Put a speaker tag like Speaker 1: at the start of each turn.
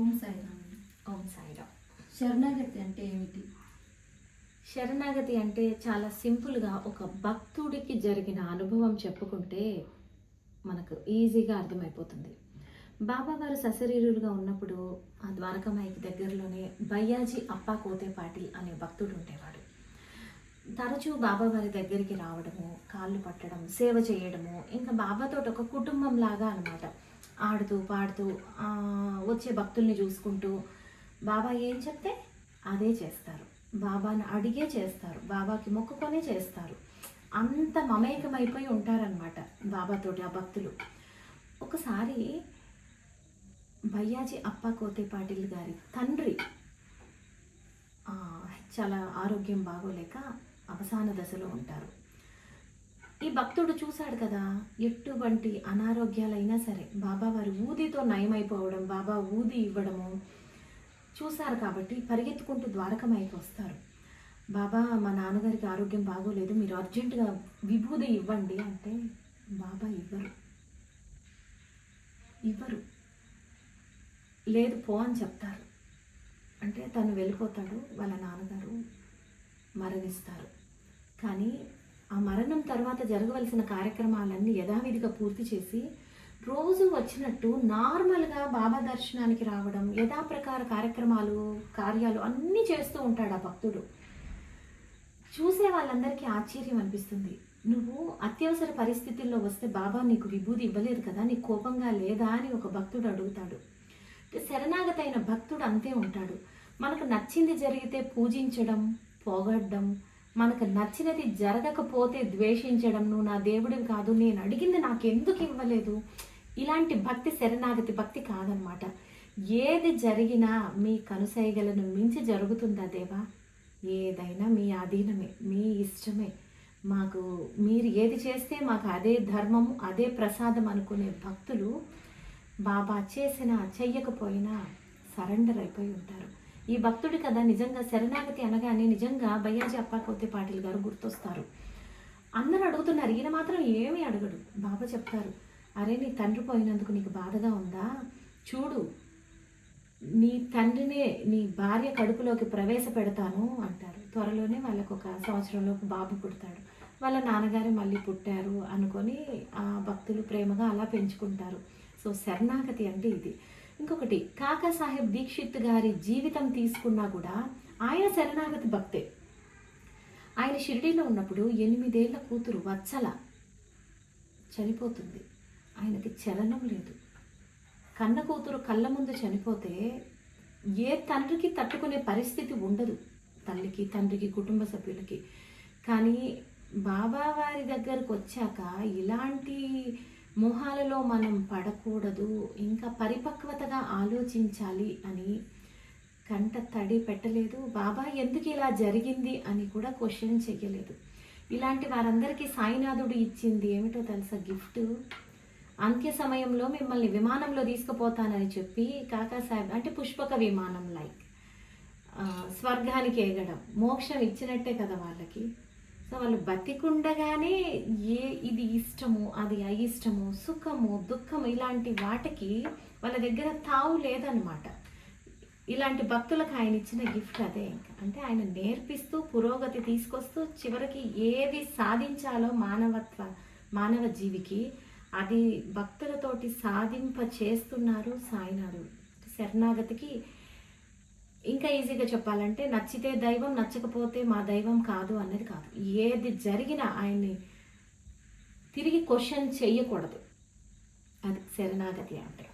Speaker 1: ఓం సాయిరామ్.
Speaker 2: ఓం సాయిరామ్.
Speaker 1: శరణాగతి అంటే ఏమిటి?
Speaker 2: శరణాగతి అంటే చాలా సింపుల్గా ఒక భక్తుడికి జరిగిన అనుభవం చెప్పుకుంటే మనకు ఈజీగా అర్థమైపోతుంది. బాబావారు సశరీరులుగా ఉన్నప్పుడు ఆ ద్వారకామాయికి దగ్గరలోనే బయ్యాజీ అప్పా కోతే పాటిల్ అనే భక్తుడు ఉండేవాడు. తరచూ బాబావారి దగ్గరికి రావడము, కాళ్ళు పట్టడం, సేవ చేయడము, ఇంకా బాబాతో ఒక కుటుంబం లాగా అనమాట. ఆడుతూ పాడుతూ వచ్చే భక్తుల్ని చూసుకుంటూ బాబా ఏం చెప్తే అదే చేస్తారు, బాబాని అడిగే చేస్తారు, బాబాకి మొక్కుకొనే చేస్తారు. అంత మమేకమైపోయి ఉంటారనమాట బాబాతోటి ఆ భక్తులు. ఒకసారి బయ్యాజీ అప్పా కోతే పాటిల్ గారి తండ్రి చాలా ఆరోగ్యం బాగోలేక అవసాన దశలో ఉంటారు. ఈ భక్తుడు చూశాడు కదా, ఎటువంటి అనారోగ్యాలైనా సరే బాబావారు ఊదితో నయమైపోవడం, బాబా ఊది ఇవ్వడము చూశారు కాబట్టి పరిగెత్తుకుంటూ ద్వారకామాయికి వస్తారు. బాబా, మా నాన్నగారికి ఆరోగ్యం బాగోలేదు, మీరు అర్జెంటుగా విభూది ఇవ్వండి అంటే బాబా ఇవ్వరు. లేదు పో అని చెప్తారు. అంటే తను వెళ్ళిపోతాడు, వాళ్ళ నాన్నగారు మరణిస్తారు. కానీ ఆ మరణం తర్వాత జరగవలసిన కార్యక్రమాలన్నీ యథావిధిగా పూర్తి చేసి రోజు వచ్చినట్టు నార్మల్గా బాబా దర్శనానికి రావడం, యథాప్రకార కార్యాలు అన్నీ చేస్తూ ఉంటాడు ఆ భక్తుడు. చూసే వాళ్ళందరికీ ఆశ్చర్యం అనిపిస్తుంది. నువ్వు అత్యవసర పరిస్థితుల్లో వస్తే బాబా నీకు విభూది ఇవ్వలేదు కదా, నీకు కోపంగా లేదా అని ఒక భక్తుడు అడుగుతాడు. శరణాగతి అయిన భక్తుడు అంతే ఉంటాడు. మనకు నచ్చింది జరిగితే పూజించడం, పొగడ్డం, మనకు నచ్చినది జరగకపోతే ద్వేషించడం, నువ్వు నా దేవుడివి కాదు, నేను అడిగింది నాకెందుకు ఇవ్వలేదు, ఇలాంటి భక్తి శరణాగతి భక్తి కాదనమాట. ఏది జరిగినా మీ కనుసైగలను మించి జరుగుతుందా దేవా, ఏదైనా మీ ఆధీనమే, మీ ఇష్టమే, మాకు మీరు ఏది చేస్తే మాకు అదే ధర్మము, అదే ప్రసాదం అనుకునే భక్తులు బాబా చేసినా చెయ్యకపోయినా సరెండర్ అయిపోయి ఉంటారు. ఈ భక్తుడి కదా నిజంగా శరణాగతి అనగానే నిజంగా బయ్యాజీ అప్పా కోతే పాటిల్ గారు గుర్తొస్తారు. అందరూ అడుగుతున్నారు, ఈయన మాత్రం ఏమీ అడగడు. బాబా చెప్తారు, అరే నీ తండ్రి పోయినందుకు నీకు బాధగా ఉందా, చూడు నీ తండ్రినే నీ భార్య కడుపులోకి ప్రవేశపెడతాను అంటారు. త్వరలోనే వాళ్ళకు ఒక సంవత్సరంలోపు బాబు పుడతాడు. వాళ్ళ నాన్నగారు మళ్ళీ పుట్టారు అనుకొని ఆ భక్తులు ప్రేమగా అలా పెంచుకుంటారు. సో శరణాగతి అంటే ఇది. ఇంకొకటి, కాకా సాహెబ్ దీక్షిత్ గారి జీవితం తీసుకున్నా కూడా ఆయన శరణాగతి భక్తే. ఆయన షిరిడీలో ఉన్నప్పుడు 8 ఏళ్ల కూతురు వత్సల చనిపోతుంది. ఆయనకి చలనం లేదు. కన్న కూతురు కళ్ళ ముందు చనిపోతే ఏ తండ్రికి తట్టుకునే పరిస్థితి ఉండదు, తల్లికి, తండ్రికి, కుటుంబ సభ్యులకి. కానీ బాబా వారి దగ్గరకు వచ్చాక ఇలాంటి మోహాలలో మనం పడకూడదు, ఇంకా పరిపక్వతగా ఆలోచించాలి అని కంట తడి పెట్టలేదు. బాబా ఎందుకు ఇలా జరిగింది అని కూడా క్వశ్చన్ చెయ్యలేదు. ఇలాంటి వారందరికీ సాయినాథుడు ఇచ్చింది ఏమిటో తెలుసా గిఫ్ట్? అంత్య సమయంలో మిమ్మల్ని విమానంలో తీసుకుపోతానని చెప్పి కాకా సాహెబ్ అంటే పుష్పక విమానం లైక్ స్వర్గానికి ఎగడం, మోక్షం ఇచ్చినట్టే కదా వాళ్ళకి. సో వాళ్ళు బతికుండగానే ఇది ఇష్టము, అది అయిష్టము, సుఖము, దుఃఖము, ఇలాంటి వాటికి వాళ్ళ దగ్గర తావు లేదనమాట. ఇలాంటి భక్తులకు ఆయన ఇచ్చిన గిఫ్ట్ అదే. ఇంకా అంటే ఆయన నేర్పిస్తూ పురోగతి తీసుకొస్తూ చివరికి ఏది సాధించాలో మానవ జీవికి అది భక్తులతోటి సాధింప చేస్తున్నారు సాయినాథుడు. శరణాగతికి ఇంకా ఈజీగా చెప్పాలంటే నచ్చితే దైవం, నచ్చకపోతే మా దైవం కాదు అన్నది కాదు. ఏది జరిగినా ఆయన్ని తిరిగి క్వశ్చన్ చెయ్యకూడదు. అది శరణాగతి అంటే.